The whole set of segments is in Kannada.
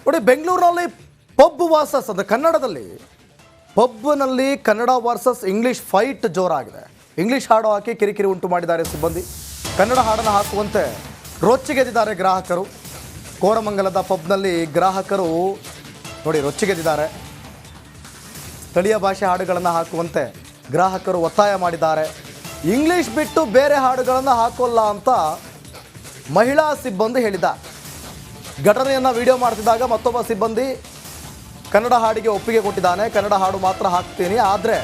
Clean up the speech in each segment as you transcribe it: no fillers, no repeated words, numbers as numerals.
ನೋಡಿ, ಬೆಂಗಳೂರಿನಲ್ಲಿ ಪಬ್ ವರ್ಸಸ್ ಅಂದರೆ ಕನ್ನಡದಲ್ಲಿ ಪಬ್ನಲ್ಲಿ ಕನ್ನಡ ವರ್ಸಸ್ ಇಂಗ್ಲೀಷ್ ಫೈಟ್ ಜೋರಾಗಿದೆ. ಇಂಗ್ಲೀಷ್ ಹಾಡು ಹಾಕಿ ಕಿರಿಕಿರಿ ಉಂಟು ಮಾಡಿದ್ದಾರೆ ಸಿಬ್ಬಂದಿ. ಕನ್ನಡ ಹಾಡನ್ನು ಹಾಕುವಂತೆ ರೊಚ್ಚಿಗೆದ್ದಿದ್ದಾರೆ ಗ್ರಾಹಕರು. ಕೋರಮಂಗಲದ ಪಬ್ನಲ್ಲಿ ಗ್ರಾಹಕರು ನೋಡಿ ರೊಚ್ಚಿಗೆದ್ದಿದ್ದಾರೆ. ಸ್ಥಳೀಯ ಭಾಷೆ ಹಾಡುಗಳನ್ನು ಹಾಕುವಂತೆ ಗ್ರಾಹಕರು ಒತ್ತಾಯ ಮಾಡಿದ್ದಾರೆ. ಇಂಗ್ಲೀಷ್ ಬಿಟ್ಟು ಬೇರೆ ಹಾಡುಗಳನ್ನು ಹಾಕೋಲ್ಲ ಅಂತ ಮಹಿಳಾ ಸಿಬ್ಬಂದಿ ಹೇಳಿದ್ದಾರೆ. ಘಟನೆಯನ್ನು ವಿಡಿಯೋ ಮಾಡ್ತಿದ್ದಾಗ ಮತ್ತೊಬ್ಬ ಸಿಬ್ಬಂದಿ ಕನ್ನಡ ಹಾಡಿಗೆ ಒಪ್ಪಿಗೆ ಕೊಟ್ಟಿದ್ದಾನೆ. ಕನ್ನಡ ಹಾಡು ಮಾತ್ರ ಹಾಕ್ತೀನಿ, ಆದರೆ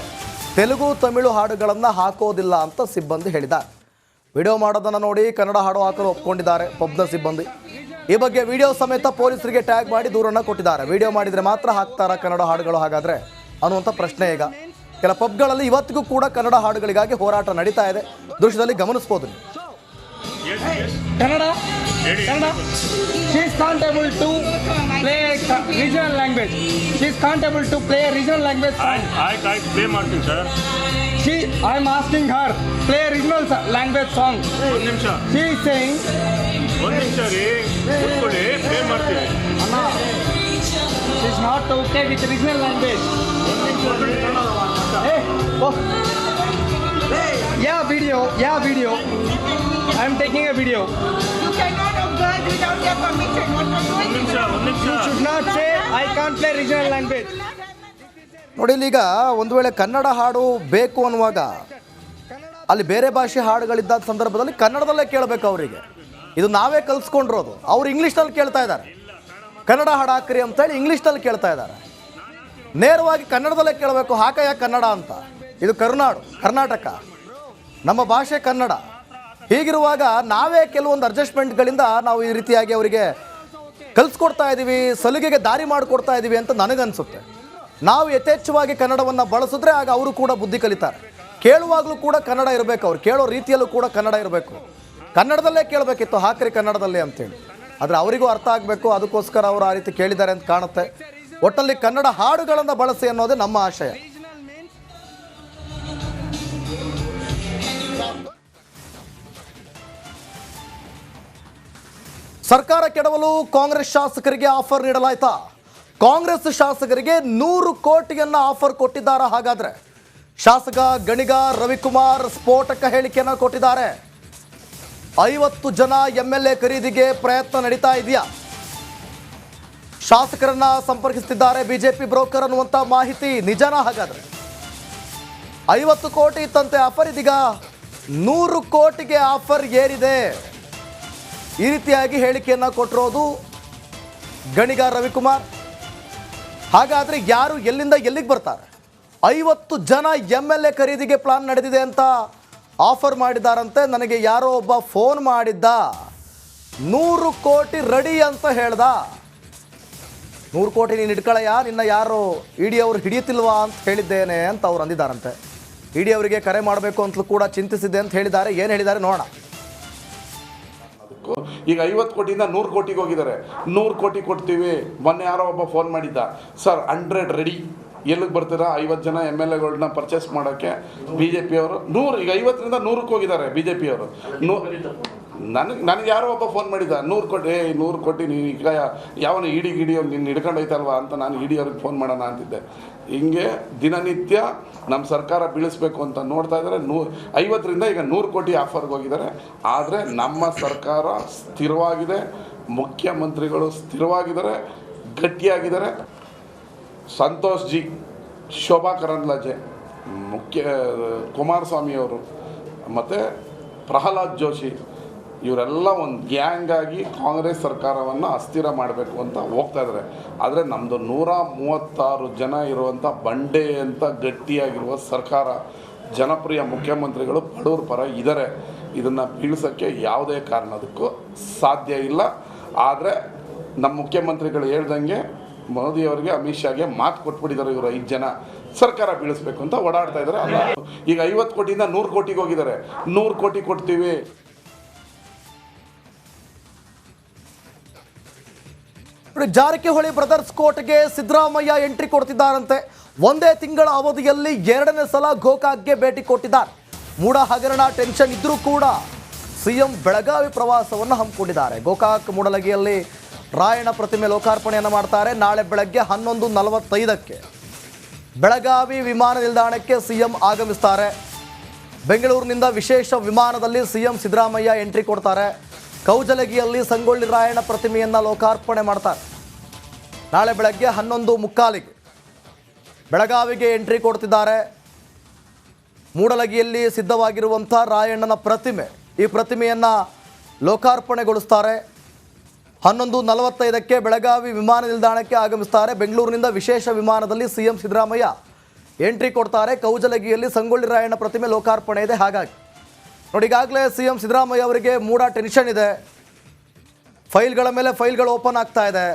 ತೆಲುಗು ತಮಿಳು ಹಾಡುಗಳನ್ನು ಹಾಕೋದಿಲ್ಲ ಅಂತ ಸಿಬ್ಬಂದಿ ಹೇಳಿದ್ದಾರೆ. ವಿಡಿಯೋ ಮಾಡೋದನ್ನು ನೋಡಿ ಕನ್ನಡ ಹಾಡು ಹಾಕಲು ಒಪ್ಕೊಂಡಿದ್ದಾರೆ ಪಬ್ನ ಸಿಬ್ಬಂದಿ. ಈ ಬಗ್ಗೆ ವಿಡಿಯೋ ಸಮೇತ ಪೊಲೀಸರಿಗೆ ಟ್ಯಾಗ್ ಮಾಡಿ ದೂರನ್ನು ಕೊಟ್ಟಿದ್ದಾರೆ. ವಿಡಿಯೋ ಮಾಡಿದರೆ ಮಾತ್ರ ಹಾಕ್ತಾರಾ ಕನ್ನಡ ಹಾಡುಗಳು ಹಾಗಾದರೆ ಅನ್ನುವಂಥ ಪ್ರಶ್ನೆ ಈಗ. ಕೆಲ ಪಬ್ಗಳಲ್ಲಿ ಇವತ್ತಿಗೂ ಕೂಡ ಕನ್ನಡ ಹಾಡುಗಳಿಗಾಗಿ ಹೋರಾಟ ನಡೀತಾ ಇದೆ. ದೃಶ್ಯದಲ್ಲಿ ಗಮನಿಸ್ಬೋದು. Kannada? Kannada? She is not able to play regional language. She is not able to play regional language. I play Martin, sir. I am asking her, play regional language song. One nimsha. She is saying, One nimsha re. Kutkode play Martin. Anna, she is not okay with regional language. Hey, oh. Yeah, video. I am taking a video. You cannot observe without their permission. What are you doing? One nimsha. You should not say, I can't play regional language. ನೋಡಿ, ಈಗ ಒಂದು ವೇಳೆ ಕನ್ನಡ ಹಾಡು ಬೇಕು ಅನ್ನುವಾಗ ಅಲ್ಲಿ ಬೇರೆ ಭಾಷೆ ಹಾಡುಗಳಿದ್ದ ಸಂದರ್ಭದಲ್ಲಿ ಕನ್ನಡದಲ್ಲೇ ಕೇಳಬೇಕು ಅವರಿಗೆ. ಇದು ನಾವೇ ಕಲಿಸ್ಕೊಂಡಿರೋದು. ಅವ್ರು ಇಂಗ್ಲೀಷ್ನಲ್ಲಿ ಕೇಳ್ತಾ ಇದ್ದಾರೆ. ಕನ್ನಡ ಹಾಡು ಹಾಕ್ರಿ ಅಂತೇಳಿ ಇಂಗ್ಲೀಷ್ನಲ್ಲಿ ಕೇಳ್ತಾ ಇದ್ದಾರೆ. ನೇರವಾಗಿ ಕನ್ನಡದಲ್ಲೇ ಕೇಳಬೇಕು, ಹಾಕಯ್ಯ ಕನ್ನಡ ಅಂತ. ಇದು ಕರ್ನಾಟಕ, ನಮ್ಮ ಭಾಷೆ ಕನ್ನಡ. ಹೀಗಿರುವಾಗ ನಾವೇ ಕೆಲವೊಂದು ಅಡ್ಜಸ್ಟ್ಮೆಂಟ್ಗಳಿಂದ ನಾವು ಈ ರೀತಿಯಾಗಿ ಅವರಿಗೆ ಕಲಿಸ್ಕೊಡ್ತಾ ಇದ್ದೀವಿ, ಸಲಿಗೆಗೆ ದಾರಿ ಮಾಡಿಕೊಡ್ತಾ ಇದ್ದೀವಿ ಅಂತ ನನಗನ್ಸುತ್ತೆ. ನಾವು ಯಥೇಚ್ಛವಾಗಿ ಕನ್ನಡವನ್ನು ಬಳಸಿದ್ರೆ ಆಗ ಅವರು ಕೂಡ ಬುದ್ಧಿ ಕಲಿತಾರೆ. ಕೇಳುವಾಗಲೂ ಕೂಡ ಕನ್ನಡ ಇರಬೇಕು, ಅವ್ರು ಕೇಳೋ ರೀತಿಯಲ್ಲೂ ಕೂಡ ಕನ್ನಡ ಇರಬೇಕು. ಕನ್ನಡದಲ್ಲೇ ಕೇಳಬೇಕಿತ್ತು, ಹಾಕ್ರಿ ಕನ್ನಡದಲ್ಲೇ ಅಂತೇಳಿ. ಆದರೆ ಅವರಿಗೂ ಅರ್ಥ ಆಗಬೇಕು, ಅದಕ್ಕೋಸ್ಕರ ಅವರು ಆ ರೀತಿ ಕೇಳಿದ್ದಾರೆ ಅಂತ ಕಾಣುತ್ತೆ. ಒಟ್ಟಲ್ಲಿ ಕನ್ನಡ ಹಾಡುಗಳನ್ನು ಬಳಸಿ ಅನ್ನೋದೇ ನಮ್ಮ ಆಶಯ. ಸರ್ಕಾರ ಕೆಡವಲು ಕಾಂಗ್ರೆಸ್ ಶಾಸಕರಿಗೆ ಆಫರ್ ನೀಡಲಾಯ್ತಾ? ಕಾಂಗ್ರೆಸ್ ಶಾಸಕರಿಗೆ 100 ಕೋಟಿಯನ್ನು ಆಫರ್ ಕೊಟ್ಟಿದ್ದಾರೆ. ಹಾಗಾದ್ರೆ ಶಾಸಕ ಗಣಿಗ ರವಿಕುಮಾರ್ ಸ್ಫೋಟಕ ಹೇಳಿಕೆಯನ್ನು ಕೊಟ್ಟಿದ್ದಾರೆ. 50 ಜನ MLA ಖರೀದಿಗೆ ಪ್ರಯತ್ನ ನಡೀತಾ ಇದೆಯಾ? ಶಾಸಕರನ್ನ ಸಂಪರ್ಕಿಸುತ್ತಿದ್ದಾರೆ ಬಿಜೆಪಿ ಬ್ರೋಕರ್ ಅನ್ನುವಂಥ ಮಾಹಿತಿ ನಿಜನಾ? ಹಾಗಾದ್ರೆ 50 ಕೋಟಿ ಇತ್ತಂತೆ ಆಫರ್, ಇದೀಗ 100 ಕೋಟಿಗೆ ಆಫರ್ ಏರಿದೆ. ಈ ರೀತಿಯಾಗಿ ಹೇಳಿಕೆಯನ್ನು ಕೊಟ್ಟಿರೋದು ಗಣಿಗ ರವಿಕುಮಾರ್. ಹಾಗಾದರೆ ಯಾರು ಎಲ್ಲಿಂದ ಎಲ್ಲಿಗೆ ಬರ್ತಾರೆ? 50 ಜನ MLA ಖರೀದಿಗೆ ಪ್ಲಾನ್ ನಡೆದಿದೆ ಅಂತ ಆಫರ್ ಮಾಡಿದಾರಂತೆ. ನನಗೆ ಯಾರೋ ಒಬ್ಬ ಫೋನ್ ಮಾಡಿದ್ದ, 100 ಕೋಟಿ ರೆಡಿ ಅಂತ ಹೇಳ್ದ. 100 ಕೋಟಿ ನೀನು ಇಟ್ಕೊಳ್ಳಯ್ಯ, ನಿನ್ನ ಯಾರು ಇಡಿ ಅವರು ಹಿಡಿಯುತ್ತಿಲ್ವಾ ಅಂತ ಹೇಳಿದ್ದೇನೆ ಅಂತ ಅವ್ರು ಅಂದಿದ್ದಾರಂತೆ. ಇಡಿ ಅವರಿಗೆ ಕರೆ ಮಾಡಬೇಕು ಅಂತಲೂ ಕೂಡ ಚಿಂತಿಸಿದೆ ಅಂತ ಹೇಳಿದ್ದಾರೆ. ಏನು ಹೇಳಿದ್ದಾರೆ ನೋಡೋಣ. ಈಗ 50 ಕೋಟಿಯಿಂದ 100 ಕೋಟಿಗೆ ಹೋಗಿದ್ದಾರೆ. 100 ಕೋಟಿ ಕೊಡ್ತೀವಿ. ಮೊನ್ನೆ ಯಾರೋ ಒಬ್ಬ ಫೋನ್ ಮಾಡಿದ್ದ, ಸರ್ 100 ರೆಡಿ, ಎಲ್ಲಿಗೆ ಬರ್ತೀರಾ? 50 ಜನ MLAಗಳನ್ನ ಪರ್ಚೇಸ್ ಮಾಡೋಕ್ಕೆ BJP ಅವರು 100, ಈಗ 50ರಿಂದ 100ಕ್ಕೆ ಹೋಗಿದ್ದಾರೆ BJP ಅವರು. ನನಗೆ ಯಾರೋ ಒಬ್ಬ ಫೋನ್ ಮಾಡಿದ್ದ, 100 ಕೋಟಿ, 100 ಕೋಟಿ ನೀನು ಈಗ ಯಾವನು ಗಿಡಿ ನಿನ್ನ ಹಿಡ್ಕೊಂಡು ಹೋಯ್ತಲ್ವಾ ಅಂತ ನಾನು ಇಡಿ ಅವ್ರಿಗೆ ಫೋನ್ ಮಾಡೋಣ ಅಂತಿದ್ದೆ. ಹಿಂಗೆ ದಿನನಿತ್ಯ ನಮ್ಮ ಸರ್ಕಾರ ಬೀಳಿಸ್ಬೇಕು ಅಂತ ನೋಡ್ತಾ ಇದ್ದಾರೆ. 50ರಿಂದ ಈಗ 100 ಕೋಟಿ ಆಫರ್ಗೆ ಹೋಗಿದ್ದಾರೆ. ಆದರೆ ನಮ್ಮ ಸರ್ಕಾರ ಸ್ಥಿರವಾಗಿದೆ, ಮುಖ್ಯಮಂತ್ರಿಗಳು ಸ್ಥಿರವಾಗಿದ್ದಾರೆ, ಗಟ್ಟಿಯಾಗಿದ್ದಾರೆ. ಸಂತೋಷ್ ಜಿ, ಶೋಭಾ ಕರಂದ್ಲಾಜೆ, ಕುಮಾರಸ್ವಾಮಿಯವರು ಮತ್ತು ಪ್ರಹ್ಲಾದ್ ಜೋಶಿ ಇವರೆಲ್ಲ ಒಂದು ಗ್ಯಾಂಗ್ ಆಗಿ ಕಾಂಗ್ರೆಸ್ ಸರ್ಕಾರವನ್ನು ಅಸ್ಥಿರ ಮಾಡಬೇಕು ಅಂತ ಹೋಗ್ತಾ ಇದ್ದಾರೆ. ಆದರೆ ನಮ್ಮದು 136 ಜನ ಇರುವಂಥ ಬಂಡೆ ಅಂತ ಗಟ್ಟಿಯಾಗಿರುವ ಸರ್ಕಾರ, ಜನಪ್ರಿಯ ಮುಖ್ಯಮಂತ್ರಿಗಳು ಬಡವ್ರ ಪರ ಇದ್ದಾರೆ. ಇದನ್ನು ಬೀಳ್ಸೋಕ್ಕೆ ಯಾವುದೇ ಕಾರಣದಕ್ಕೂ ಸಾಧ್ಯ ಇಲ್ಲ. ಆದರೆ ನಮ್ಮ ಮುಖ್ಯಮಂತ್ರಿಗಳು ಹೇಳ್ದಂಗೆ ಮೋದಿಯವರಿಗೆ, ಅಮಿತ್ ಶಾಗೆ ಮಾತು ಕೊಟ್ಬಿಟ್ಟಿದ್ದಾರೆ. ಇವರು 5 ಜನ ಸರ್ಕಾರ ಬೀಳಿಸ್ಬೇಕು ಅಂತ ಓಡಾಡ್ತಾ ಇದ್ದಾರೆ. ಅಲ್ಲ, ಈಗ 50 ಕೋಟಿಯಿಂದ 100 ಕೋಟಿಗೆ ಹೋಗಿದ್ದಾರೆ. 100 ಕೋಟಿ ಕೊಡ್ತೀವಿ. ಜಾರಕಿಹೊಳಿ ಬ್ರದರ್ಸ್ ಕೋರ್ಟ್ಗೆ ಸಿದ್ದರಾಮಯ್ಯ ಎಂಟ್ರಿ ಕೊಡ್ತಿದ್ದಾರಂತೆ. ಒಂದೇ ತಿಂಗಳ ಅವಧಿಯಲ್ಲಿ 2ನೇ ಸಲ ಗೋಕಾಕ್ಗೆ ಭೇಟಿ ಕೊಟ್ಟಿದ್ದಾರೆ. ಮೂಡ ಹಗರಣ ಟೆನ್ಷನ್ ಇದ್ರೂ ಕೂಡ ಸಿಎಂ ಬೆಳಗಾವಿ ಪ್ರವಾಸವನ್ನು ಹಮ್ಮಿಕೊಂಡಿದ್ದಾರೆ. ಗೋಕಾಕ್ ಮೂಡಲಗಿಯಲ್ಲಿ ರಾಯಣ್ಣ ಪ್ರತಿಮೆ ಲೋಕಾರ್ಪಣೆಯನ್ನು ಮಾಡ್ತಾರೆ. ನಾಳೆ ಬೆಳಗ್ಗೆ 11:45ಕ್ಕೆ ಬೆಳಗಾವಿ ವಿಮಾನ ನಿಲ್ದಾಣಕ್ಕೆ ಸಿಎಂ ಆಗಮಿಸ್ತಾರೆ. ಬೆಂಗಳೂರಿನಿಂದ ವಿಶೇಷ ವಿಮಾನದಲ್ಲಿ ಸಿಎಂ ಸಿದ್ದರಾಮಯ್ಯ ಎಂಟ್ರಿ ಕೊಡ್ತಾರೆ. ಕೌಜಲಗಿಯಲ್ಲಿ ಸಂಗೊಳ್ಳಿ ರಾಯಣ್ಣ ಪ್ರತಿಮೆಯನ್ನು ಲೋಕಾರ್ಪಣೆ ಮಾಡ್ತಾರೆ. ನಾಳೆ ಬೆಳಗ್ಗೆ 11:45ಕ್ಕೆ ಬೆಳಗಾವಿಗೆ ಎಂಟ್ರಿ ಕೊಡ್ತಿದ್ದಾರೆ. ಮೂಡಲಗಿಯಲ್ಲಿ ಸಿದ್ಧವಾಗಿರುವಂಥ ರಾಯಣ್ಣನ ಪ್ರತಿಮೆ, ಈ ಪ್ರತಿಮೆಯನ್ನು ಲೋಕಾರ್ಪಣೆಗೊಳಿಸ್ತಾರೆ. 11:45ಕ್ಕೆ ಬೆಳಗಾವಿ ವಿಮಾನ ನಿಲ್ದಾಣಕ್ಕೆ ಆಗಮಿಸ್ತಾರೆ. ಬೆಂಗಳೂರಿನಿಂದ ವಿಶೇಷ ವಿಮಾನದಲ್ಲಿ ಸಿಎಂ ಸಿದ್ದರಾಮಯ್ಯ ಎಂಟ್ರಿ ಕೊಡ್ತಾರೆ. ಕೌಜಲಗಿಯಲ್ಲಿ ಸಂಗೊಳ್ಳಿ ರಾಯಣ್ಣ ಪ್ರತಿಮೆ ಲೋಕಾರ್ಪಣೆ ಇದೆ. ಹಾಗಾಗಿ ನೋಡಿ, ಈಗಾಗಲೇ ಸಿಎಂ ಸಿದ್ದರಾಮಯ್ಯ ಅವರಿಗೆ ಮೂಡ ಟೆನ್ಷನ್ ಇದೆ. ಫೈಲ್ಗಳ ಮೇಲೆ ಫೈಲ್ಗಳು ಓಪನ್ ಆಗ್ತಾ ಇದೆ.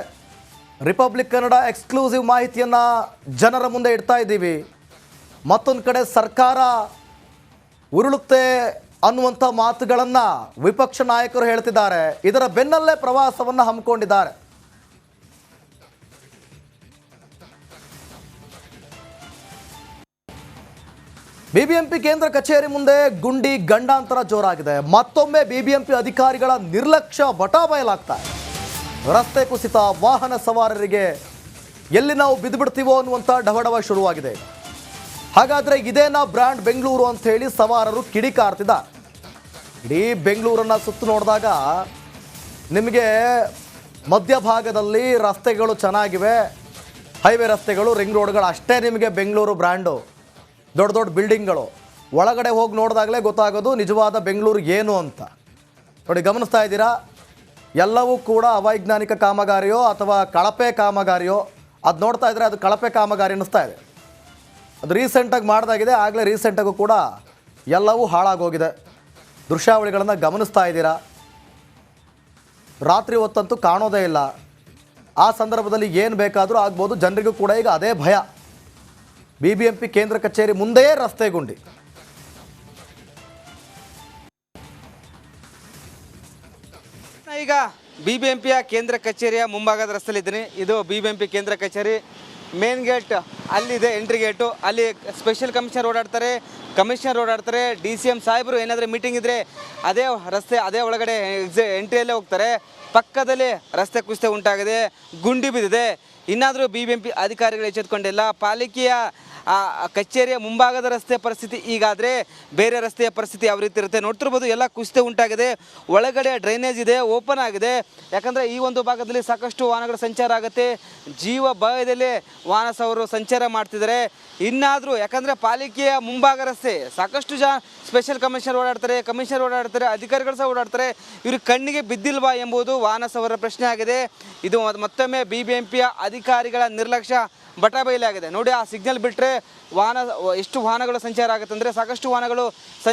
ರಿಪಬ್ಲಿಕ್ ಕನ್ನಡ ಎಕ್ಸ್ಕ್ಲೂಸಿವ್ ಮಾಹಿತಿಯನ್ನು ಜನರ ಮುಂದೆ ಇಡ್ತಾ ಇದ್ದೀವಿ. ಮತ್ತೊಂದು ಕಡೆ ಸರ್ಕಾರ ಉರುಳುತ್ತೆ ಅನ್ನುವಂಥ ಮಾತುಗಳನ್ನು ವಿಪಕ್ಷ ನಾಯಕರು ಹೇಳ್ತಿದ್ದಾರೆ. ಇದರ ಬೆನ್ನಲ್ಲೇ ಪ್ರವಾಸವನ್ನು ಹಮ್ಮಿಕೊಂಡಿದ್ದಾರೆ. ಬಿಬಿಎಂಪಿ ಕೇಂದ್ರ ಕಚೇರಿ ಮುಂದೆ ಗುಂಡಿ ಗಂಡಾಂತರ ಜೋರಾಗಿದೆ. ಮತ್ತೊಮ್ಮೆ ಬಿಬಿಎಂಪಿ ಅಧಿಕಾರಿಗಳ ನಿರ್ಲಕ್ಷ್ಯ ಬಟಾಬಯಲಾಗ್ತಾ ಇದೆ. ರಸ್ತೆ ಕುಸಿತ, ವಾಹನ ಸವಾರರಿಗೆ ಎಲ್ಲಿ ನಾವು ಬಿದ್ದುಬಿಡ್ತೀವೋ ಅನ್ನುವಂಥ ಡವಡವ ಶುರುವಾಗಿದೆ. ಹಾಗಾದರೆ ಇದೇನಾ ಬ್ರ್ಯಾಂಡ್ ಬೆಂಗಳೂರು ಅಂತ ಹೇಳಿ ಸವಾರರು ಕಿಡಿಕಾರ್ತಿದ್ದಾರೆ. ಇಡೀ ಬೆಂಗಳೂರನ್ನು ಸುತ್ತು ನೋಡಿದಾಗ ನಿಮಗೆ ಮಧ್ಯಭಾಗದಲ್ಲಿ ರಸ್ತೆಗಳು ಚೆನ್ನಾಗಿವೆ, ಹೈವೇ ರಸ್ತೆಗಳು, ರಿಂಗ್ ರೋಡ್ಗಳು, ಅಷ್ಟೇ ನಿಮಗೆ ಬೆಂಗಳೂರು ಬ್ರ್ಯಾಂಡು. ದೊಡ್ಡ ದೊಡ್ಡ ಬಿಲ್ಡಿಂಗ್ಗಳು, ಒಳಗಡೆ ಹೋಗಿ ನೋಡಿದಾಗಲೇ ಗೊತ್ತಾಗೋದು ನಿಜವಾದ ಬೆಂಗಳೂರು ಏನು ಅಂತ. ನೋಡಿ, ಗಮನಿಸ್ತಾ ಇದ್ದೀರಾ, ಎಲ್ಲವೂ ಕೂಡ ಅವೈಜ್ಞಾನಿಕ ಕಾಮಗಾರಿಯೋ ಅಥವಾ ಕಳಪೆ ಕಾಮಗಾರಿಯೋ, ಅದು ನೋಡ್ತಾ ಇದ್ದರೆ ಅದು ಕಳಪೆ ಕಾಮಗಾರಿ ಅನ್ನಿಸ್ತಾ ಇದೆ. ಅದು ರೀಸೆಂಟಾಗಿ ಮಾಡಿದಾಗಿದೆ. ಆಗಲೇ ರೀಸೆಂಟಾಗೂ ಕೂಡ ಎಲ್ಲವೂ ಹಾಳಾಗೋಗಿದೆ. ದೃಶ್ಯಾವಳಿಗಳನ್ನು ಗಮನಿಸ್ತಾ ಇದ್ದೀರಾ. ರಾತ್ರಿ ಹೊತ್ತಂತೂ ಕಾಣೋದೇ ಇಲ್ಲ. ಆ ಸಂದರ್ಭದಲ್ಲಿ ಏನು ಬೇಕಾದರೂ ಆಗ್ಬೋದು. ಜನರಿಗೂ ಕೂಡ ಈಗ ಅದೇ ಭಯ. ಬಿಬಿಎಂಪಿ ಕೇಂದ್ರ ಕಚೇರಿ ಮುಂದೆಯೇ ರಸ್ತೆ ಗುಂಡಿ. ಈಗ ಬಿಬಿಎಂಪಿಯ ಕೇಂದ್ರ ಕಚೇರಿಯ ಮುಂಭಾಗದ ರಸ್ತೆಯಲ್ಲಿದ್ದೀನಿ. ಇದು ಬಿಬಿಎಂಪಿ ಕೇಂದ್ರ ಕಚೇರಿ ಮೇನ್ ಗೇಟ್ ಅಲ್ಲಿದೆ, ಎಂಟ್ರಿ ಗೇಟು. ಅಲ್ಲಿ ಸ್ಪೆಷಲ್ ಕಮಿಷನರ್ ಓಡಾಡ್ತಾರೆ, ಕಮಿಷನರ್ ಓಡಾಡ್ತಾರೆ. DCM ಸಾಹೇಬರು ಏನಾದರೂ ಮೀಟಿಂಗ್ ಇದ್ದರೆ ಅದೇ ರಸ್ತೆ, ಅದೇ ಒಳಗಡೆ ಎಂಟ್ರಿಯಲ್ಲೇ ಹೋಗ್ತಾರೆ. ಪಕ್ಕದಲ್ಲಿ ರಸ್ತೆ ಕುಸಿತ ಉಂಟಾಗಿದೆ, ಗುಂಡಿ ಬಿದ್ದಿದೆ. ಇನ್ನಾದರೂ ಬಿಬಿಎಂಪಿ ಅಧಿಕಾರಿಗಳು ಎಚ್ಚೆತ್ತುಕೊಂಡಿಲ್ಲ. ಪಾಲಿಕೆಯ ಕಚೇರಿಯ ಮುಂಭಾಗದ ರಸ್ತೆಯ ಪರಿಸ್ಥಿತಿ ಈಗಾದರೆ ಬೇರೆ ರಸ್ತೆಯ ಪರಿಸ್ಥಿತಿ ಯಾವ ರೀತಿ ಇರುತ್ತೆ ನೋಡ್ತಿರ್ಬೋದು. ಎಲ್ಲ ಕುಸಿತ ಉಂಟಾಗಿದೆ. ಒಳಗಡೆ ಡ್ರೈನೇಜ್ ಇದೆ, ಓಪನ್ ಆಗಿದೆ. ಯಾಕಂದರೆ ಈ ಒಂದು ಭಾಗದಲ್ಲಿ ಸಾಕಷ್ಟು ವಾಹನಗಳ ಸಂಚಾರ ಆಗುತ್ತೆ. ಜೀವ ಭಯದಲ್ಲಿ ವಾಹನ ಸವಾರರು ಸಂಚಾರ ಮಾಡ್ತಿದ್ದಾರೆ. ಇನ್ನಾದರೂ ಯಾಕಂದರೆ ಪಾಲಿಕೆಯ ಮುಂಭಾಗ ರಸ್ತೆ ಸಾಕಷ್ಟು ಸ್ಪೆಷಲ್ ಕಮಿಷನರ್ ಓಡಾಡ್ತಾರೆ, ಅಧಿಕಾರಿಗಳು ಸಹ ಓಡಾಡ್ತಾರೆ. ಇವ್ರಿಗೆ ಕಣ್ಣಿಗೆ ಬಿದ್ದಿಲ್ವಾ ಎಂಬುದು ವಾಹನ ಸವಾರರ ಪ್ರಶ್ನೆ ಆಗಿದೆ. ಇದು ಮತ್ತೊಮ್ಮೆ ಬಿಬಿಎಂಪಿಯ ಅಧಿಕಾರಿಗಳ ನಿರ್ಲಕ್ಷ್ಯ ಬಟಾಬಯಲಾಗಿದೆ. ನೋಡಿ, ಆ ಸಿಗ್ನಲ್ ಬಿಟ್ಟರೆ ಎಷ್ಟು ವಾಹನಗಳು ಸಂಚಾರ ಆಗುತ್ತೆ ಅಂದರೆ ಸಾಕಷ್ಟು ವಾಹನಗಳು